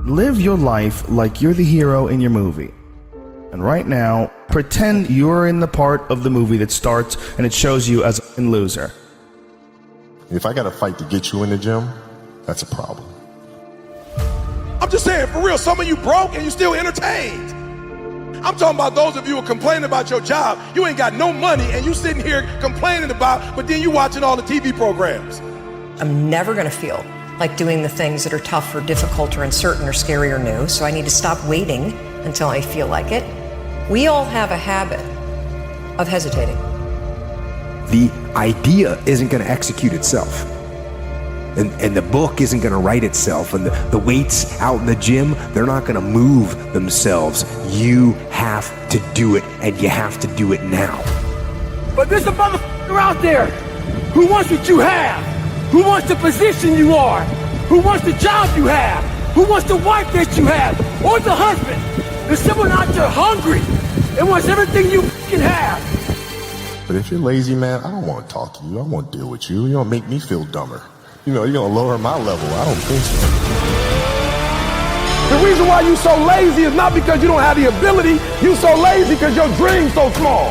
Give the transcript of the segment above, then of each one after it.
Live your life like you're the hero in your movie. And right now, pretend you're in the part of the movie that starts and it shows you as a loser. If I got to fight to get you in the gym, that's a problem. I'm just saying, for real, some of you broke and you still entertained. I'm talking about those of you who are complaining about your job. You ain't got no money and you sitting here complaining about, but then you watching all the TV programs. I'm never gonna feel like doing the things that are tough or difficult or uncertain or scary or new, so I need to stop waiting until I feel like it. We all have a habit of hesitating. The idea isn't gonna execute itself. And the book isn't gonna write itself, and the weights out in the gym, they're not gonna move themselves. You have to do it, and you have to do it now. But there's a motherfucker out there who wants what you have, who wants the position you are, who wants the job you have, who wants the wife that you have, or the husband. There's someone out there hungry and wants everything you can have. But if you're lazy, man, I don't want to talk to you. I won't deal with you. You're gonna make me feel dumber. You know, you're gonna lower my level. I don't think so. The reason why you so lazy is not because you don't have the ability. You so lazy because your dream's so small.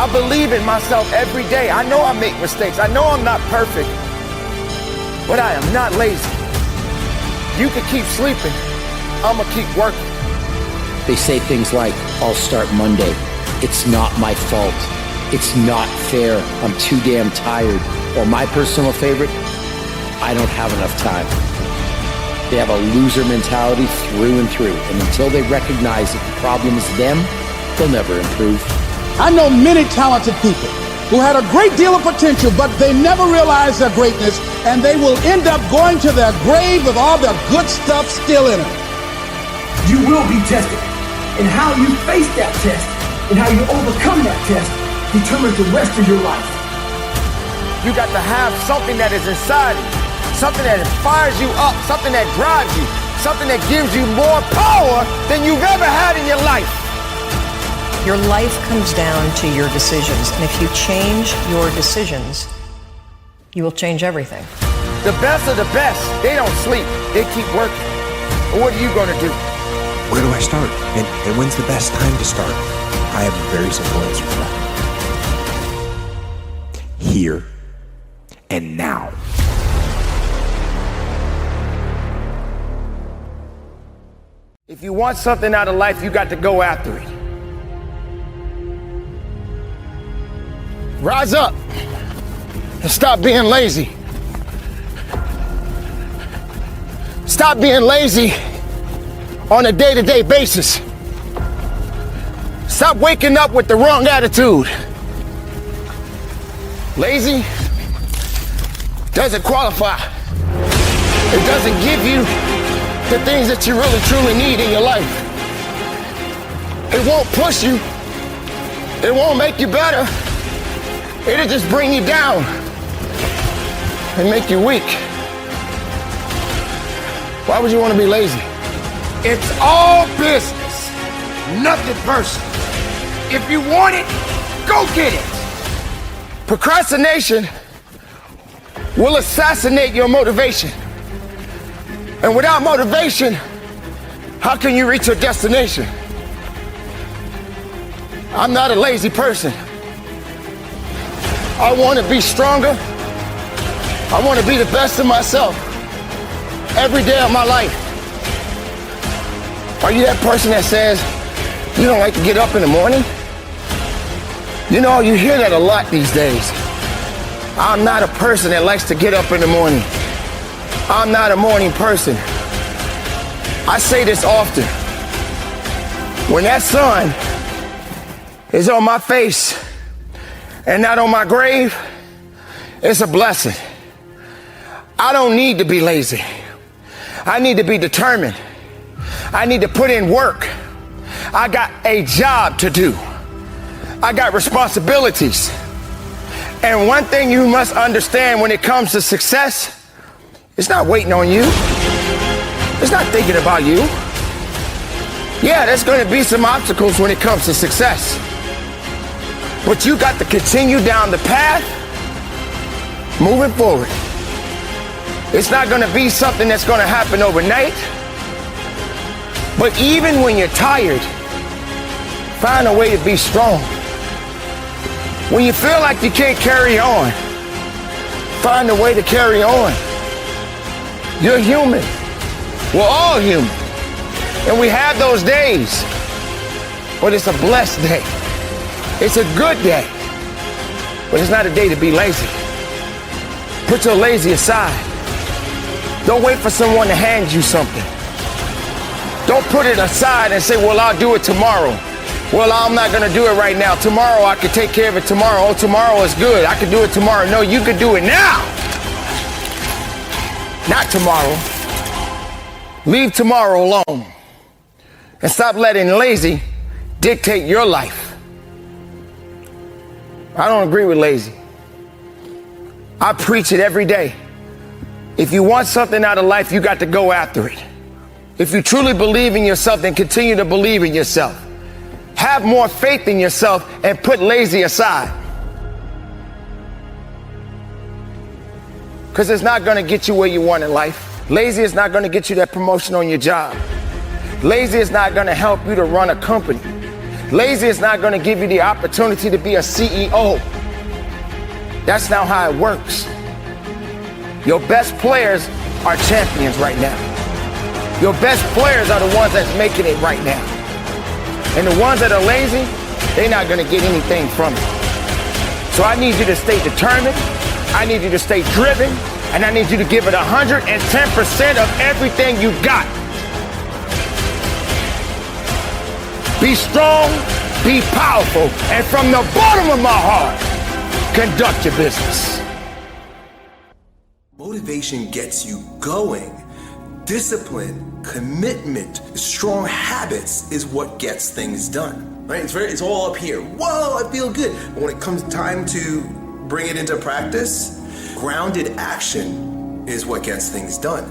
I believe in myself every day. I know I make mistakes. I know I'm not perfect, but I am not lazy. You can keep sleeping. I'm gonna keep working. They say things like, I'll start Monday. It's not my fault. It's not fair. I'm too damn tired. Or my personal favorite, I don't have enough time. They have a loser mentality through and through. And until they recognize that the problem is them, they'll never improve. I know many talented people who had a great deal of potential, but they never realized their greatness, and they will end up going to their grave with all their good stuff still in them. You will be tested, and how you face that test and how you overcome that test determines the rest of your life. You got to have something that is inside you, something that fires you up, something that drives you, something that gives you more power than you've ever had in your life. Your life comes down to your decisions, and if you change your decisions, you will change everything. The best of the best, they don't sleep, they keep working. But what are you gonna do? Where do I start? And when's the best time to start? I have a very simple answer for that. Here and now. If you want something out of life, you got to go after it. Rise up and stop being lazy. Stop being lazy on a day-to-day basis. Stop waking up with the wrong attitude. Lazy doesn't qualify. It doesn't give you the things that you really truly need in your life. It won't push you. It won't make you better. It'll just bring you down and make you weak. Why would you want to be lazy? It's all business, nothing personal. If you want it, go get it. Procrastination will assassinate your motivation. And without motivation, how can you reach your destination? I'm not a lazy person. I want to be stronger. I want to be the best of myself every day of my life. Are you that person that says you don't like to get up in the morning? You know, you hear that a lot these days. I'm not a person that likes to get up in the morning. I'm not a morning person. I say this often. When that sun is on my face and not on my grave, it's a blessing. I don't need to be lazy. I need to be determined. I need to put in work. I got a job to do. I got responsibilities. And one thing you must understand when it comes to success, it's not waiting on you. It's not thinking about you. Yeah, there's going to be some obstacles when it comes to success. But you got to continue down the path, moving forward. It's not going to be something that's going to happen overnight. But even when you're tired, find a way to be strong. When you feel like you can't carry on, find a way to carry on. You're human. We're all human. And we have those days. But it's a blessed day. It's a good day. But it's not a day to be lazy. Put your lazy aside. Don't wait for someone to hand you something. Don't put it aside and say, well, I'll do it tomorrow. Well, I'm not gonna do it right now. Tomorrow I can take care of it tomorrow. Oh, tomorrow is good. I can do it tomorrow. No, you can do it now. Not tomorrow. Leave tomorrow alone. And stop letting lazy dictate your life. I don't agree with lazy. I preach it every day. If you want something out of life, you got to go after it. If you truly believe in yourself, then continue to believe in yourself. Have more faith in yourself and put lazy aside. Because it's not going to get you where you want in life. Lazy is not going to get you that promotion on your job. Lazy is not going to help you to run a company. Lazy is not going to give you the opportunity to be a CEO. That's not how it works. Your best players are champions right now. Your best players are the ones that's making it right now. And the ones that are lazy, they're not going to get anything from it. So I need you to stay determined. I need you to stay driven. And I need you to give it 110% of everything you got. Be strong, be powerful, and from the bottom of my heart, conduct your business. Motivation gets you going. Discipline, commitment, strong habits is what gets things done. Right? It's all up here. Whoa, I feel good. But when it comes time to bring it into practice, grounded action is what gets things done.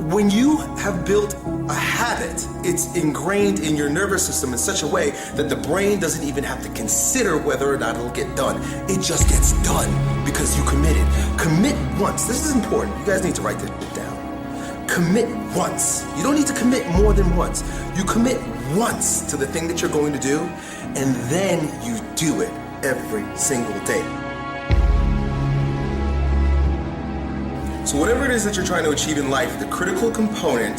When you have built a habit, it's ingrained in your nervous system in such a way that the brain doesn't even have to consider whether or not it'll get done. It just gets done because you committed. Commit once. This is important. You guys need to write this down. Commit once. You don't need to commit more than once. You commit once to the thing that you're going to do, and then you do it every single day. So whatever it is that you're trying to achieve in life, the critical component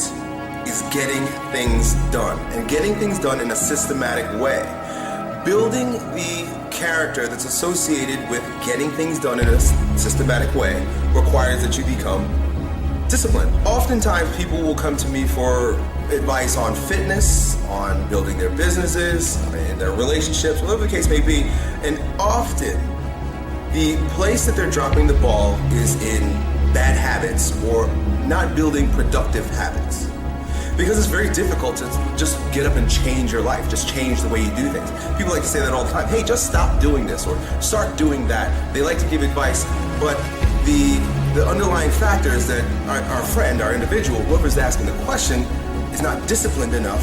is getting things done, and getting things done in a systematic way. Building the character that's associated with getting things done in a systematic way requires that you become disciplined. Oftentimes people will come to me for advice on fitness, on building their businesses, and their relationships, whatever the case may be, and often the place that they're dropping the ball is in bad habits or not building productive habits. Because it's very difficult to just get up and change your life, just change the way you do things. People like to say that all the time, hey, just stop doing this or start doing that. They like to give advice, but the underlying factor is that our friend, our individual, whoever's asking the question, is not disciplined enough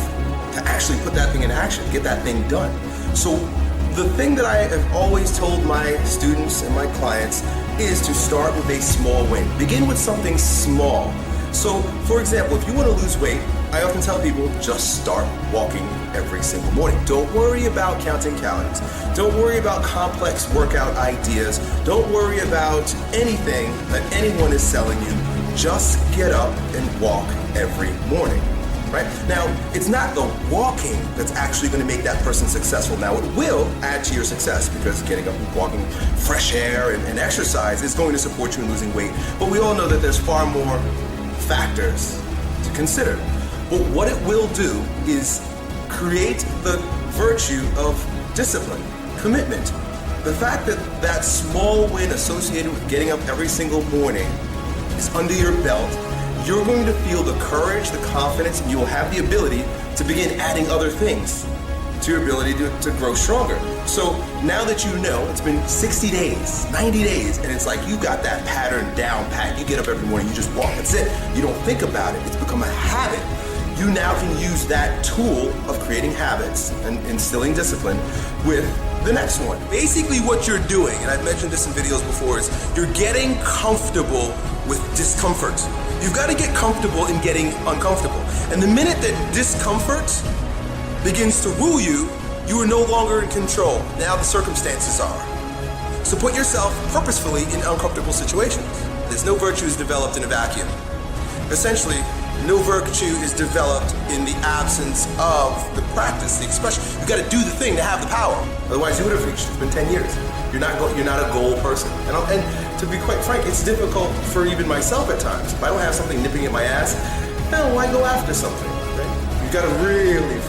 to actually put that thing in action, get that thing done. So the thing that I have always told my students and my clients is to start with a small win. Begin with something small. So, for example, if you want to lose weight, I often tell people, just start walking every single morning. Don't worry about counting calories. Don't worry about complex workout ideas. Don't worry about anything that anyone is selling you. Just get up and walk every morning. Right? Now, it's not the walking that's actually going to make that person successful. Now, it will add to your success because getting up and walking, fresh air and exercise is going to support you in losing weight. But we all know that there's far more factors to consider. But what it will do is create the virtue of discipline, commitment. The fact that that small win associated with getting up every single morning is under your belt, you're going to feel the courage, the confidence, and you will have the ability to begin adding other things to your ability to grow stronger. So now that you know, it's been 60 days, 90 days, and it's like you got that pattern down pat. You get up every morning, you just walk, that's it. You don't think about it, it's become a habit. You now can use that tool of creating habits and instilling discipline with the next one. Basically what you're doing, and I've mentioned this in videos before, is you're getting comfortable with discomfort. You've got to get comfortable in getting uncomfortable. And the minute that discomfort begins to rule you, you are no longer in control. Now the circumstances are. So put yourself purposefully in uncomfortable situations. There's no virtues developed in a vacuum. Essentially, no virtue is developed in the absence of the practice, the expression. You got to do the thing to have the power. Otherwise, you would have reached. It's been 10 years. You're not a goal person. And to be quite frank, it's difficult for even myself at times. If I don't have something nipping at my ass, why go after something? Right? You got to really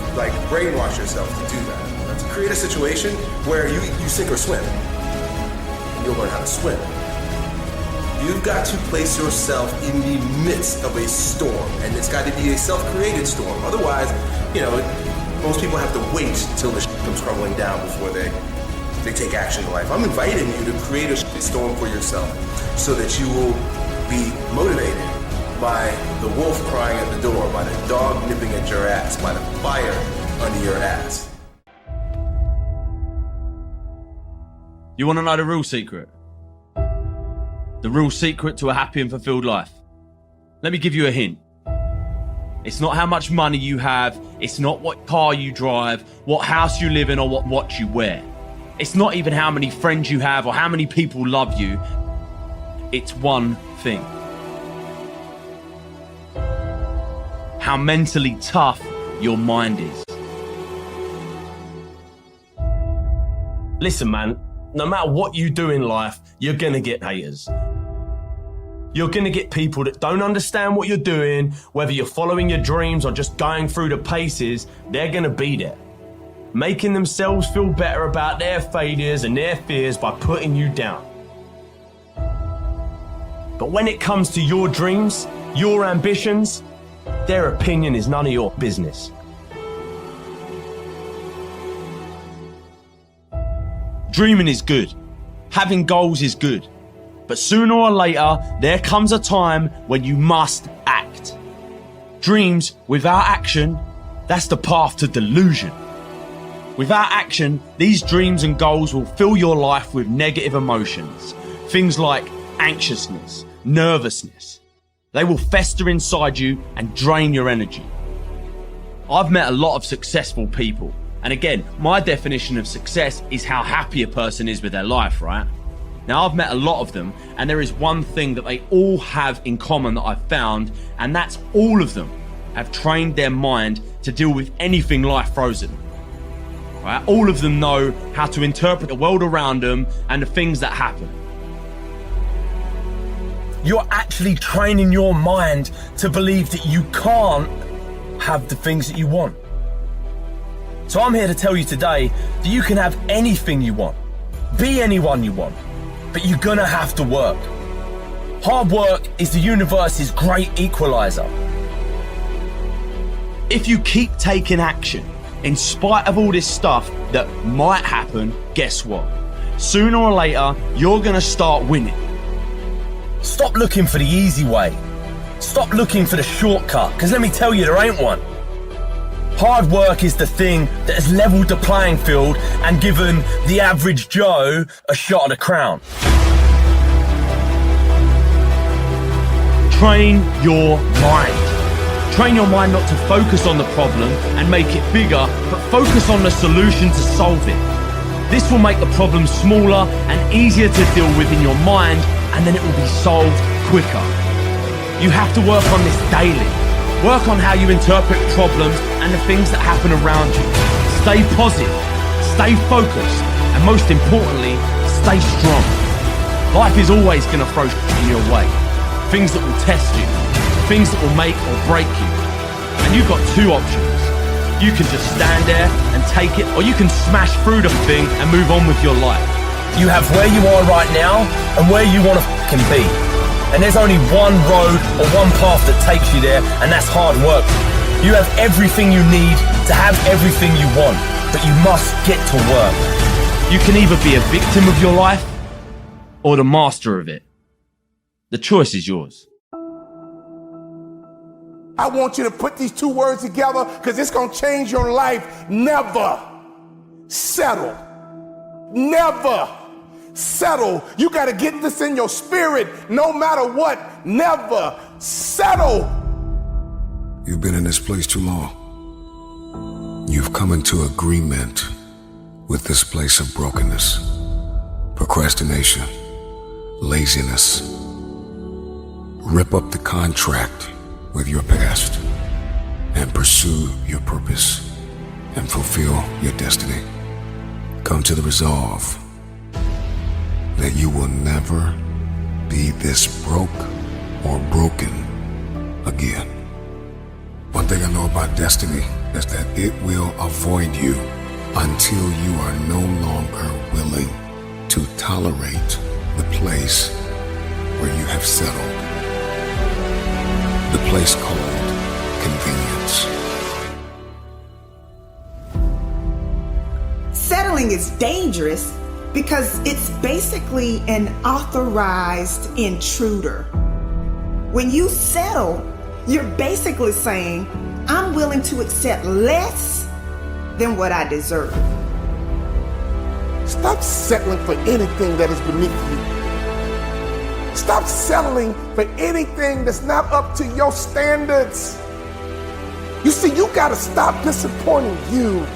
brainwash yourself to do that. To create a situation where you sink or swim. And you'll learn how to swim. You've got to place yourself in the midst of a storm, and it's got to be a self-created storm. Otherwise, most people have to wait till the shit comes crumbling down before they take action in life. I'm inviting you to create a storm for yourself so that you will be motivated by the wolf crying at the door, by the dog nipping at your ass, by the fire under your ass. You want to know the real secret? The real secret to a happy and fulfilled life. Let me give you a hint. It's not how much money you have. It's not what car you drive, what house you live in, or what watch you wear. It's not even how many friends you have or how many people love you. It's one thing. How mentally tough your mind is. Listen, man, no matter what you do in life, you're gonna get haters. You're gonna get people that don't understand what you're doing, whether you're following your dreams or just going through the paces, they're gonna be there. Making themselves feel better about their failures and their fears by putting you down. But when it comes to your dreams, your ambitions, their opinion is none of your business. Dreaming is good. Having goals is good. But sooner or later, there comes a time when you must act. Dreams without action, that's the path to delusion. Without action, these dreams and goals will fill your life with negative emotions. Things like anxiousness, nervousness. They will fester inside you and drain your energy. I've met a lot of successful people. And again, my definition of success is how happy a person is with their life, right? Now, I've met a lot of them, and there is one thing that they all have in common that I've found, and that's all of them have trained their mind to deal with anything life throws at them. Right? All of them know how to interpret the world around them and the things that happen. You're actually training your mind to believe that you can't have the things that you want. So I'm here to tell you today that you can have anything you want, be anyone you want, but you're gonna have to work. Hard work is the universe's great equalizer. If you keep taking action, in spite of all this stuff that might happen, guess what? Sooner or later, you're gonna start winning. Stop looking for the easy way. Stop looking for the shortcut, because let me tell you, there ain't one. Hard work is the thing that has leveled the playing field and given the average Joe a shot at the crown. Train your mind. Train your mind not to focus on the problem and make it bigger, but focus on the solution to solve it. This will make the problem smaller and easier to deal with in your mind, and then it will be solved quicker. You have to work on this daily. Work on how you interpret problems and the things that happen around you. Stay positive, stay focused, and most importantly, stay strong. Life is always going to throw shit in your way. Things that will test you, things that will make or break you. And you've got two options. You can just stand there and take it, or you can smash through the thing and move on with your life. You have where you are right now and where you want to f***ing be. And there's only one road or one path that takes you there, and that's hard work. You have everything you need to have everything you want, but you must get to work. You can either be a victim of your life or the master of it. The choice is yours. I want you to put these two words together because it's going to change your life. Never settle. Never settle. You got to get this in your spirit no matter what. Never settle. You've been in this place too long. You've come into agreement with this place of brokenness, procrastination, laziness. Rip up the contract with your past and pursue your purpose and fulfill your destiny. Come to the resolve that you will never be this broke or broken again. One thing I know about destiny is that it will avoid you until you are no longer willing to tolerate the place where you have settled. The place called convenience. Settling is dangerous because it's basically an authorized intruder. When you settle, you're basically saying, I'm willing to accept less than what I deserve. Stop settling for anything that is beneath you. Stop settling for anything that's not up to your standards. You see, you gotta stop disappointing you.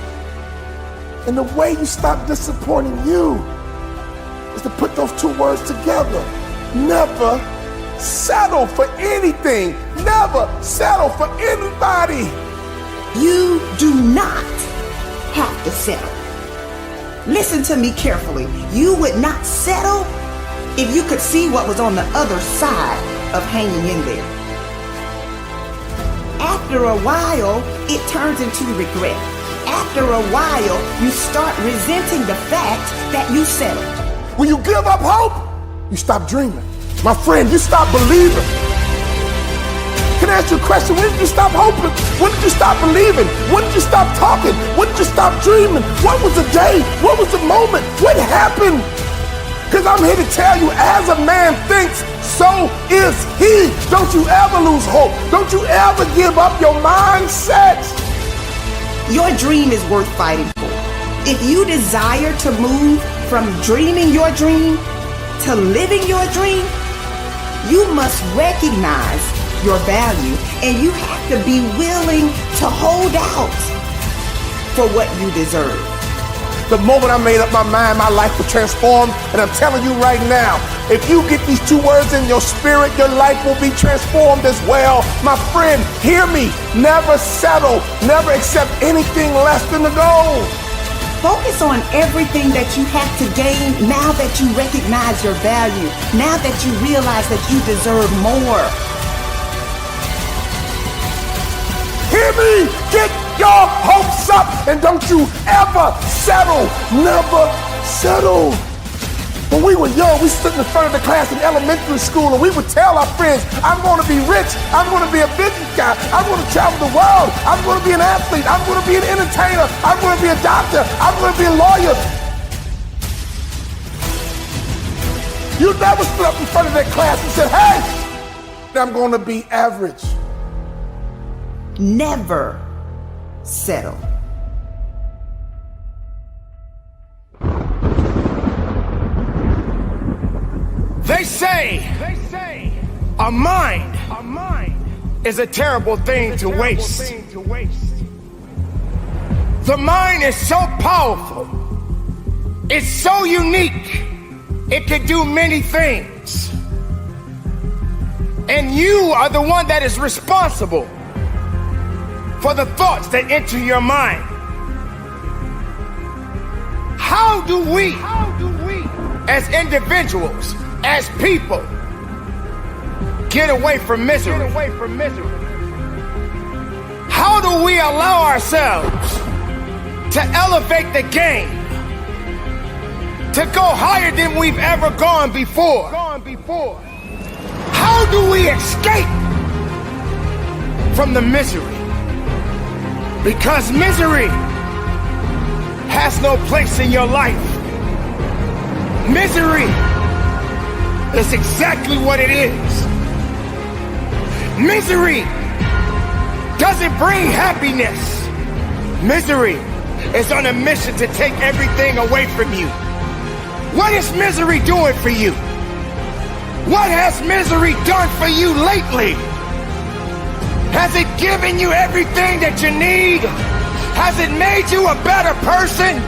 And the way you stop disappointing you is to put those two words together. Never settle for anything. Never settle for anybody. You do not have to settle. Listen to me carefully. You would not settle if you could see what was on the other side of hanging in there. After a while, it turns into regret. After a while, you start resenting the fact that you settled. When you give up hope, you stop dreaming. My friend, you stop believing. Can I ask you a question? When did you stop hoping? When did you stop believing? When did you stop talking? When did you stop dreaming? What was the day? What was the moment? What happened? Because I'm here to tell you, as a man thinks, so is he. Don't you ever lose hope. Don't you ever give up your mindset. Your dream is worth fighting for. If you desire to move from dreaming your dream to living your dream, you must recognize your value, and you have to be willing to hold out for what you deserve. The moment I made up my mind, my life was transformed, and I'm telling you right now, if you get these two words in your spirit, your life will be transformed as well. My friend, hear me. Never settle. Never accept anything less than the goal. Focus on everything that you have to gain now that you recognize your value, now that you realize that you deserve more. Hear me! Get your hopes up and don't you ever settle. Never settle. When we were young, we stood in the front of the class in elementary school and we would tell our friends, I'm going to be rich, I'm going to be a business guy, I'm going to travel the world, I'm going to be an athlete, I'm going to be an entertainer, I'm going to be a doctor, I'm going to be a lawyer. You never stood up in front of that class and said, hey, I'm going to be average. Never settle. They say a mind is a terrible thing to waste. The mind is so powerful. It's so unique. It can do many things. And you are the one that is responsible for the thoughts that enter your mind. How do we, as individuals, as people, get away from misery? How do we allow ourselves to elevate the game, to go higher than we've ever gone before? How do we escape from the misery? Because misery has no place in your life. Misery is exactly what it is. Misery doesn't bring happiness. Misery is on a mission to take everything away from you. What is misery doing for you? What has misery done for you lately? Has it given you everything that you need? Has it made you a better person?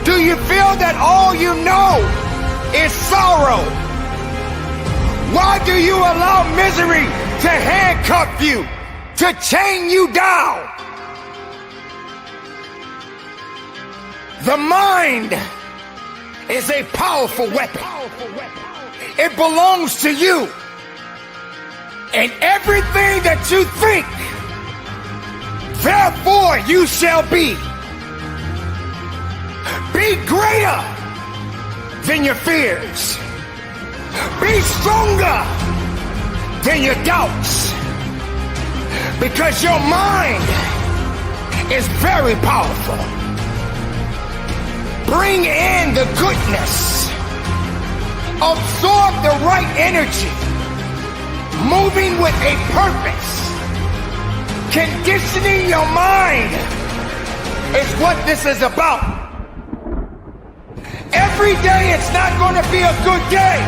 Do you feel that all you know is sorrow? Why do you allow misery to handcuff you, to chain you down? The mind is a powerful weapon. It belongs to you. And everything that you think, therefore you shall be. Be greater than your fears. Be stronger than your doubts. Because your mind is very powerful. Bring in the goodness. Absorb the right energy. Moving with a purpose. Conditioning your mind is what this is about. Every day it's not going to be a good day.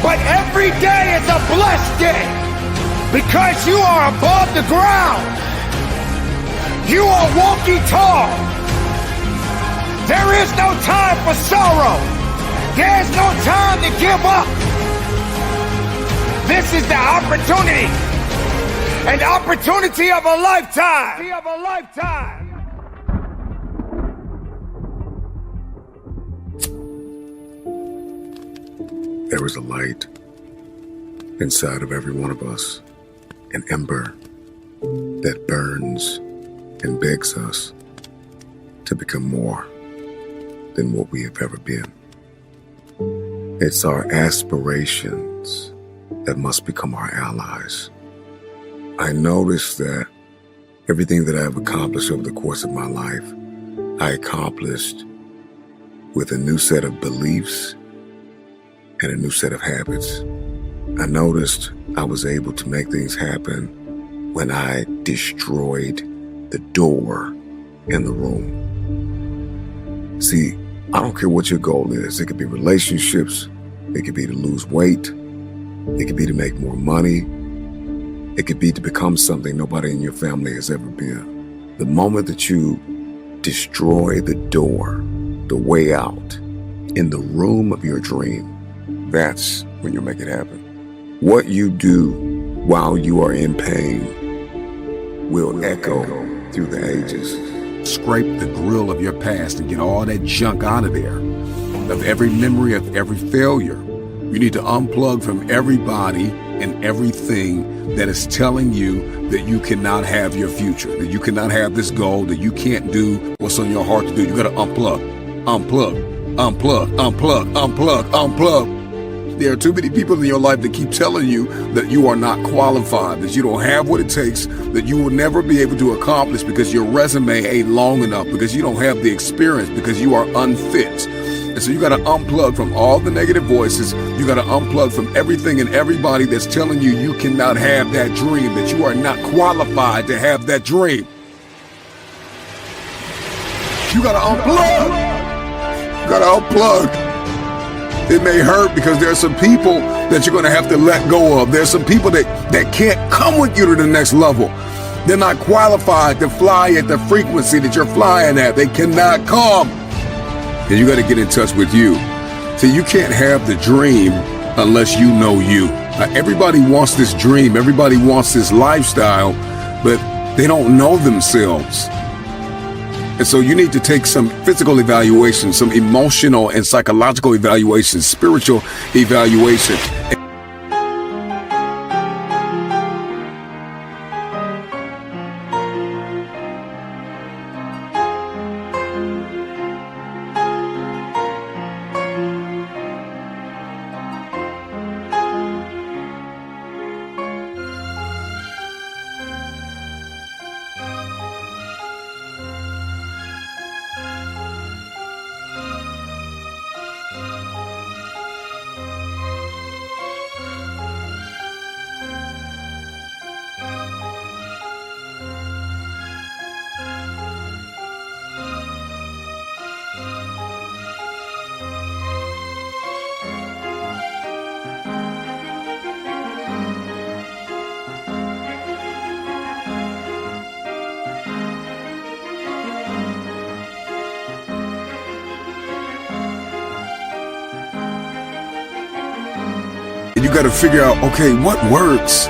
But every day is a blessed day. Because you are above the ground. You are walking tall. There is no time for sorrow. There is no time to give up. This is the opportunity. An opportunity of a lifetime. There is a light inside of every one of us, an ember that burns and begs us to become more than what we have ever been. It's our aspirations that must become our allies. I noticed that everything that I have accomplished over the course of my life, I accomplished with a new set of beliefs and a new set of habits. I noticed I was able to make things happen when I destroyed the door in the room. See, I don't care what your goal is. It could be relationships. It could be to lose weight. It could be to make more money. It could be to become something nobody in your family has ever been. The moment that you destroy the door, the way out, in the room of your dream, that's when you'll make it happen. What you do while you are in pain will echo through the ages. Scrape the grill of your past and get all that junk out of there. Of every memory of every failure. You need to unplug from everybody and everything that is telling you that you cannot have your future, that you cannot have this goal, that you can't do what's on your heart to do. You got to unplug. There are too many people in your life that keep telling you that you are not qualified, that you don't have what it takes, that you will never be able to accomplish because your resume ain't long enough, because you don't have the experience, because you are unfit. And so you got to unplug from all the negative voices. You got to unplug from everything and everybody that's telling you you cannot have that dream, that you are not qualified to have that dream. You got to unplug. You got to unplug. It may hurt because there are some people that you're going to have to let go of. There's some people that can't come with you to the next level. They're not qualified to fly at the frequency that you're flying at. They cannot come. And you got to get in touch with you. So you can't have the dream unless you know you. Everybody wants this dream. Everybody wants this lifestyle, but they don't know themselves. And so you need to take some physical evaluation, some emotional and psychological evaluation, spiritual evaluation. And you got to figure out, okay, what works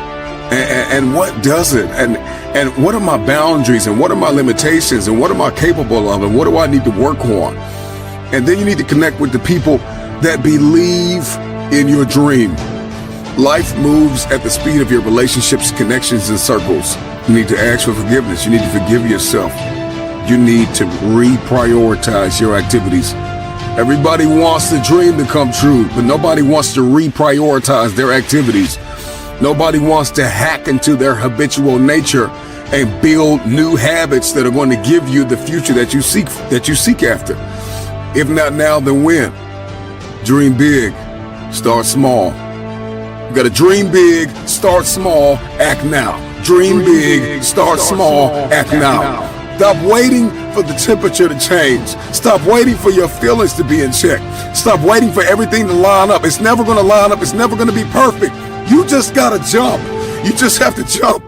and what doesn't, and what are my boundaries and what are my limitations and what am I capable of and what do I need to work on? And then you need to connect with the people that believe in your dream. Life moves at the speed of your relationships, connections, and circles. You need to ask for forgiveness. You need to forgive yourself. You need to reprioritize your activities. Everybody wants the dream to come true, but nobody wants to reprioritize their activities. Nobody wants to hack into their habitual nature and build new habits that are going to give you the future that you seek after. If not now, then when? Dream big, start small. You gotta dream big, start small, act now. Dream big, start small, act now. Stop waiting for the temperature to change. Stop waiting for your feelings to be in check. Stop waiting for everything to line up. It's never gonna line up. It's never gonna be perfect. You just gotta jump. You just have to jump.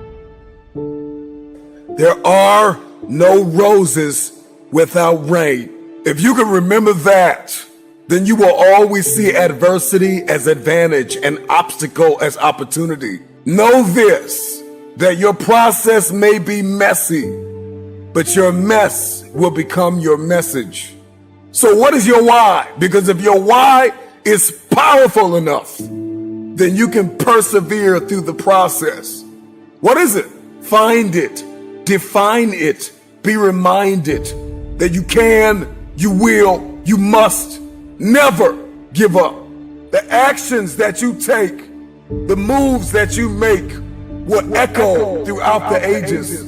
There are no roses without rain. If you can remember that, then you will always see adversity as advantage and obstacle as opportunity. Know this, that your process may be messy, but your mess will become your message. So what is your why? Because if your why is powerful enough, then you can persevere through the process. What is it? Find it, define it, be reminded that you can, you will, you must never give up. The actions that you take, the moves that you make will echo throughout the ages,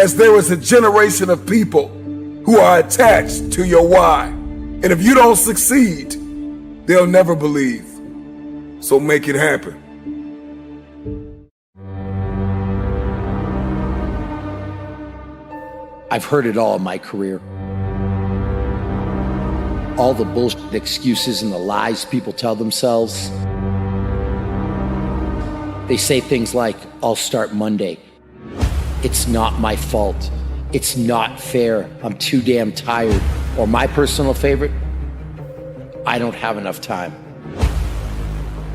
as there is a generation of people who are attached to your why. And if you don't succeed, they'll never believe. So make it happen. I've heard it all in my career. All the bullshit excuses and the lies people tell themselves. They say things like, I'll start Monday. It's not my fault. It's not fair. I'm too damn tired. Or my personal favorite, I don't have enough time.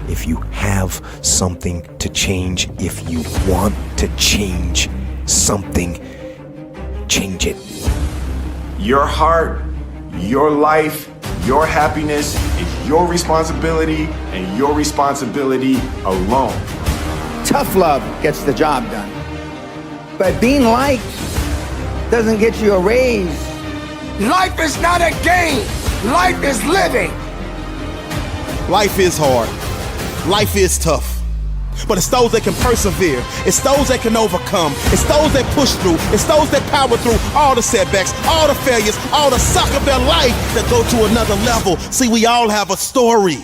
If you have something to change, if you want to change something, change it. Your heart, your life, your happiness is your responsibility and your responsibility alone. Tough love gets the job done. But being liked doesn't get you a raise. Life is not a game. Life is living. Life is hard. Life is tough. But it's those that can persevere. It's those that can overcome. It's those that push through. It's those that power through all the setbacks, all the failures, all the suck of their life that go to another level. See, we all have a story.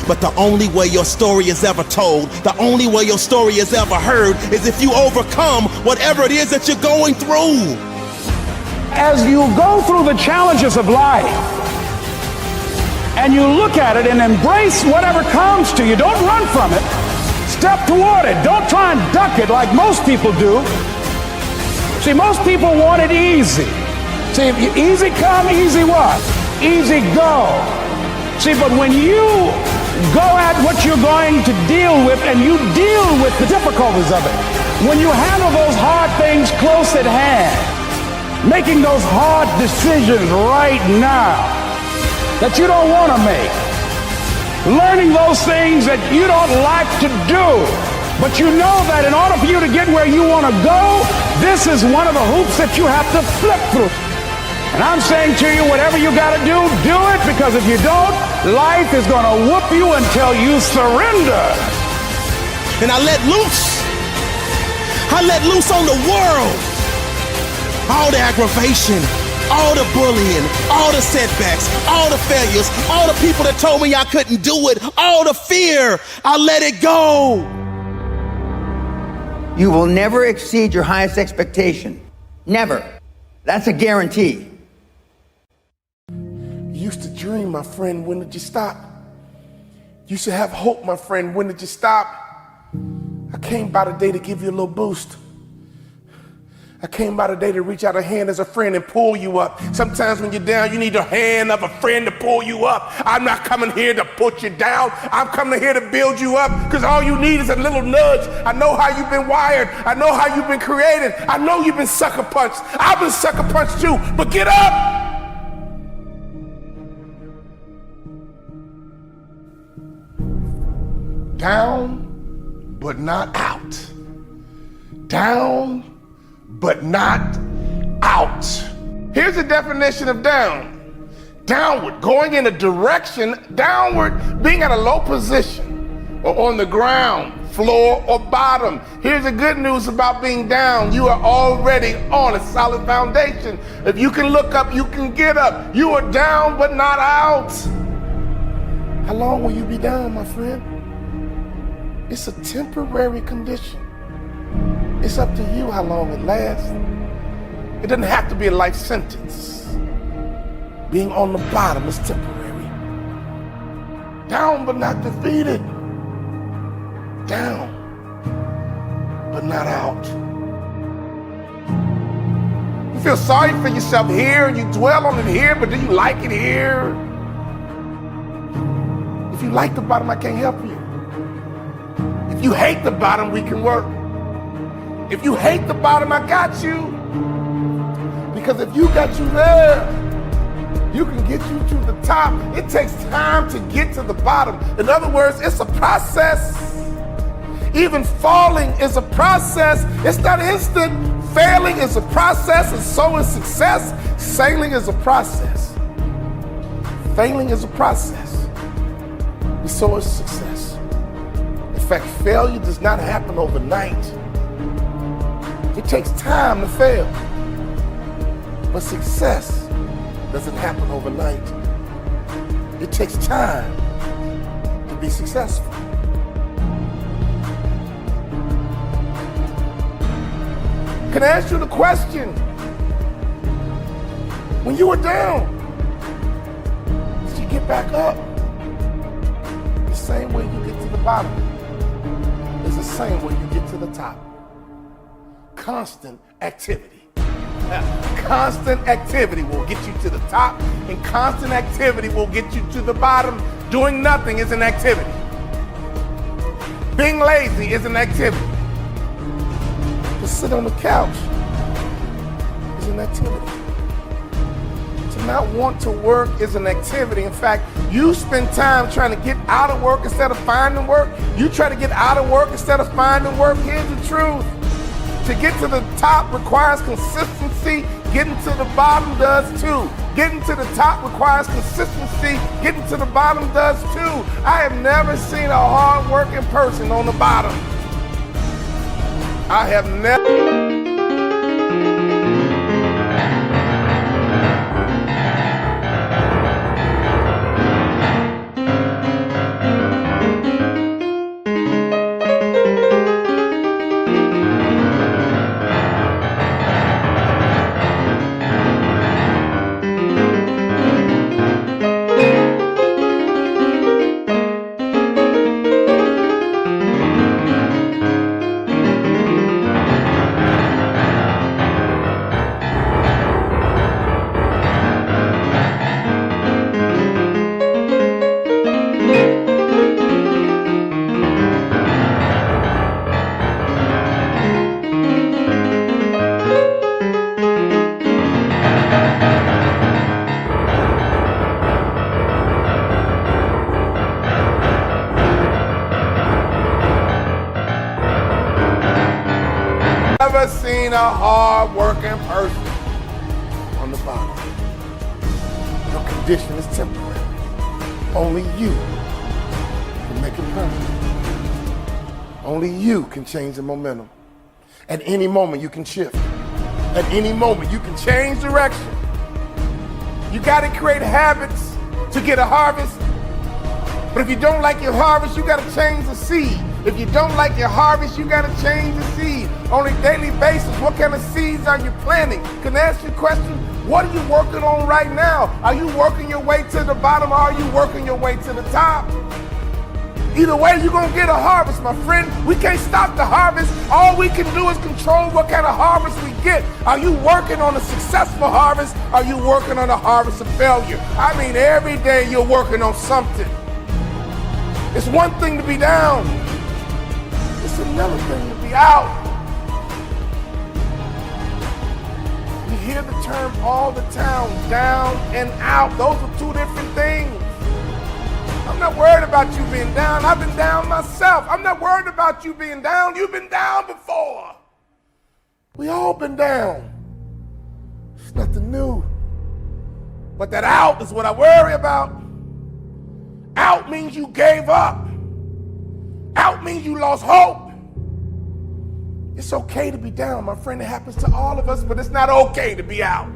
But the only way your story is ever told, the only way your story is ever heard, is if you overcome whatever it is that you're going through. As you go through the challenges of life, and you look at it and embrace whatever comes to you, don't run from it. Step toward it. Don't try and duck it like most people do. See, most people want it easy. See, easy come, easy what? Easy go. See, but when you go at what you're going to deal with and you deal with the difficulties of it, when you handle those hard things close at hand, making those hard decisions right now that you don't want to make, learning those things that you don't like to do, but you know that in order for you to get where you want to go, this is one of the hoops that you have to flip through. And I'm saying to you, whatever you got to do it, because if you don't, life is going to whoop you until you surrender. And I let loose. I let loose on the world. All the aggravation, all the bullying, all the setbacks, all the failures, all the people that told me I couldn't do it, all the fear, I let it go. You will never exceed your highest expectation. Never. That's a guarantee. You used to dream, my friend, when did you stop? You used to have hope, my friend, when did you stop? I came by today to give you a little boost. I came by today to reach out a hand as a friend and pull you up. Sometimes when you're down, you need the hand of a friend to pull you up. I'm not coming here to put you down. I'm coming here to build you up, because all you need is a little nudge. I know how you've been wired. I know how you've been created. I know you've been sucker punched. I've been sucker punched too, but get up. Down, but not out. Down, but not out. Here's the definition of down. Downward, going in a direction, downward, being at a low position or on the ground, floor or bottom. Here's the good news about being down. You are already on a solid foundation. If you can look up, you can get up. You are down, but not out. How long will you be down, my friend? It's a temporary condition. It's up to you how long it lasts. It doesn't have to be a life sentence. Being on the bottom is temporary. Down but not defeated. Down but not out. You feel sorry for yourself here and you dwell on it here, but do you like it here? If you like the bottom, I can't help you. If you hate the bottom, we can work. If you hate the bottom, I got you. Because if you got you there, you can get you to the top. It takes time to get to the bottom. In other words, it's a process. Even falling is a process. It's not instant. Failing is a process, and so is success. Sailing is a process. Failing is a process, and so is success. In fact, failure does not happen overnight. It takes time to fail. But success doesn't happen overnight. It takes time to be successful. Can I ask you the question? When you were down, did you get back up? The same way you get to the bottom is the same way you get to the top. Constant activity. Constant activity will get you to the top, and constant activity will get you to the bottom. Doing nothing is an activity. Being lazy is an activity. To sit on the couch is an activity. To not want to work is an activity. In fact, you spend time trying to get out of work instead of finding work. You try to get out of work instead of finding work. Here's the truth. To get to the top requires consistency. Getting to the bottom does too. Getting to the top requires consistency. Getting to the bottom does too. I have never seen a hard-working person on the bottom. I have never. Never seen a hard-working person on the bottom. Your condition is temporary. Only you can make it permanent. Only you can change the momentum. At any moment, you can shift. At any moment, you can change direction. You got to create habits to get a harvest. But if you don't like your harvest, you got to change the seed. If you don't like your harvest, you got to change the seed. On a daily basis, what kind of seeds are you planting? Can I ask you a question? What are you working on right now? Are you working your way to the bottom, or are you working your way to the top? Either way, you're gonna get a harvest, my friend. We can't stop the harvest. All we can do is control what kind of harvest we get. Are you working on a successful harvest? Are you working on a harvest of failure? I mean, every day you're working on something. It's one thing to be down. It's another thing to be out. You hear the term all the time, down and out. Those are two different things. I'm not worried about you being down. I've been down myself. I'm not worried about you being down. You've been down before. We all been down. It's nothing new. But that out is what I worry about. Out means you gave up. Out means you lost hope. It's okay to be down, my friend. It happens to all of us, but it's not okay to be out.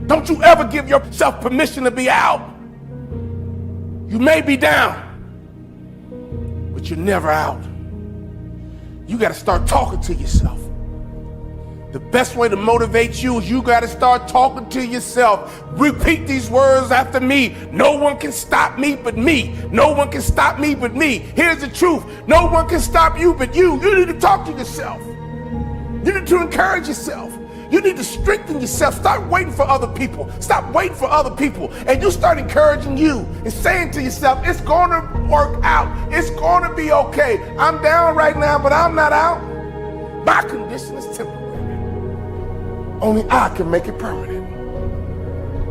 Don't you ever give yourself permission to be out. You may be down, but you're never out. You got to start talking to yourself. The best way to motivate you is you got to start talking to yourself. Repeat these words after me. No one can stop me but me. No one can stop me but me. Here's the truth. No one can stop you but you. You need to talk to yourself. You need to encourage yourself. You need to strengthen yourself. Stop waiting for other people. Stop waiting for other people. And you start encouraging you and saying to yourself, it's going to work out. It's going to be okay. I'm down right now, but I'm not out. My condition is temporary. Only I can make it permanent.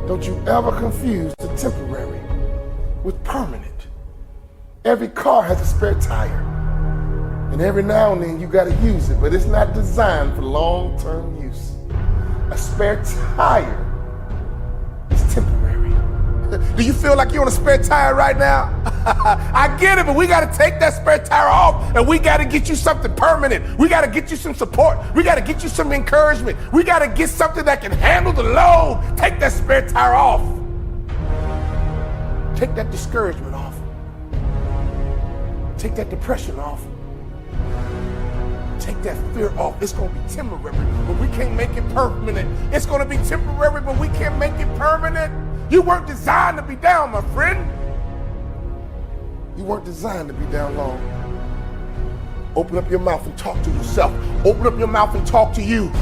Don't you ever confuse the temporary with permanent. Every car has a spare tire. And every now and then you got to use it, but it's not designed for long-term use. A spare tire is temporary. Do you feel like you're on a spare tire right now? I get it, but we got to take that spare tire off and we got to get you something permanent. We got to get you some support. We got to get you some encouragement. We got to get something that can handle the load. Take that spare tire off. Take that discouragement off. Take that depression off. Take that fear off. It's going to be temporary, but we can't make it permanent. It's going to be temporary, but we can't make it permanent. You weren't designed to be down, my friend. You weren't designed to be down long. Open up your mouth and talk to yourself. Open up your mouth and talk to you.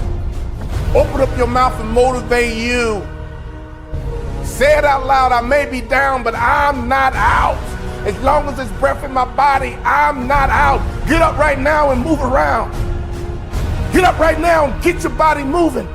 Open up your mouth and motivate you. Say it out loud. I may be down, but I'm not out. As long as there's breath in my body, I'm not out. Get up right now and move around. Get up right now and get your body moving.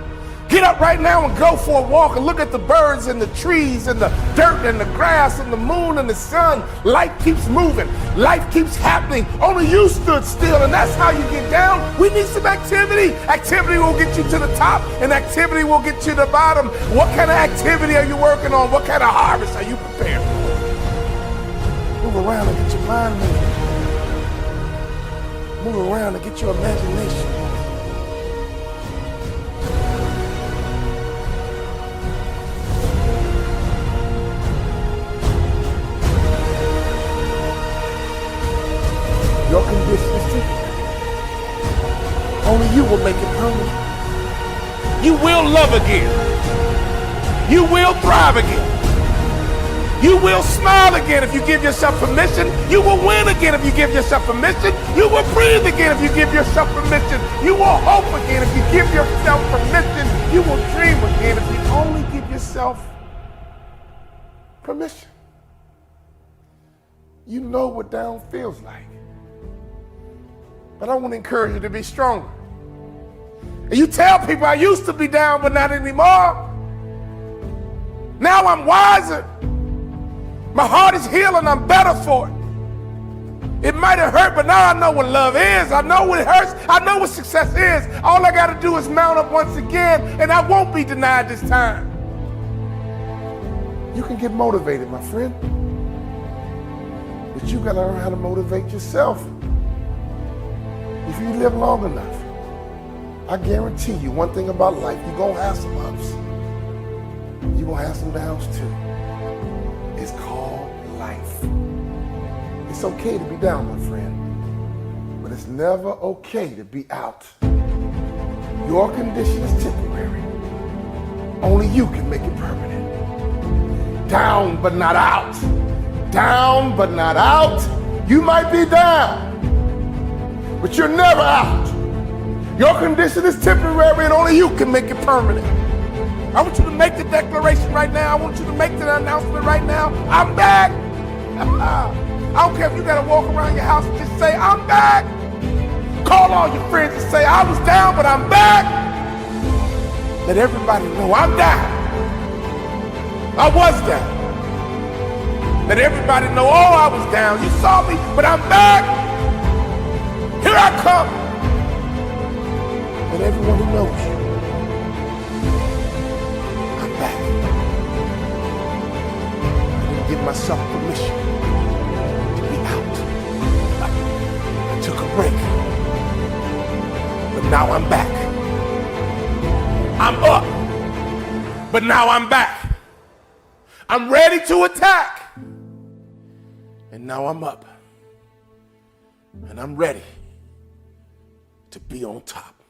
Get up right now and go for a walk and look at the birds and the trees and the dirt and the grass and the moon and the sun. Life keeps moving. Life keeps happening. Only you stood still, and that's how you get down. We need some activity. Activity will get you to the top, and activity will get you to the bottom. What kind of activity are you working on? What kind of harvest are you prepared for? Move around and get your mind moving. Move around and get your imagination. Your condition is temporary. Only you will make it permanent. You will love again. You will thrive again. You will smile again if you give yourself permission. You will win again if you give yourself permission. You will breathe again if you give yourself permission. You will hope again if you give yourself permission. You will dream again if you only give yourself permission. You know what down feels like. But I want to encourage you to be stronger. And you tell people I used to be down, but not anymore. Now I'm wiser. My heart is healing. I'm better for it. It might have hurt, but now I know what love is. I know what it hurts. I know what success is. All I got to do is mount up once again, and I won't be denied this time. You can get motivated, my friend. But you got to learn how to motivate yourself. If you live long enough, I guarantee you one thing about life, you're going to have some ups. You're going to have some downs too. It's called life. It's okay to be down, my friend, but it's never okay to be out. Your condition is temporary. Only you can make it permanent. Down but not out. Down but not out. You might be down, but you're never out. Your condition is temporary and only you can make it permanent. I want you to make the declaration right now. I want you to make the announcement right now. I'm back. I don't care if you gotta walk around your house and just say, I'm back. Call all your friends and say, I was down, but I'm back. Let everybody know I'm down. I was down. Let everybody know, oh, I was down. You saw me, but I'm back. Here I come. Let everyone who knows you, I'm back. I didn't give myself permission to be out. I took a break. But now I'm back. I'm up. But now I'm back. I'm ready to attack. And now I'm up. And I'm ready to be on top.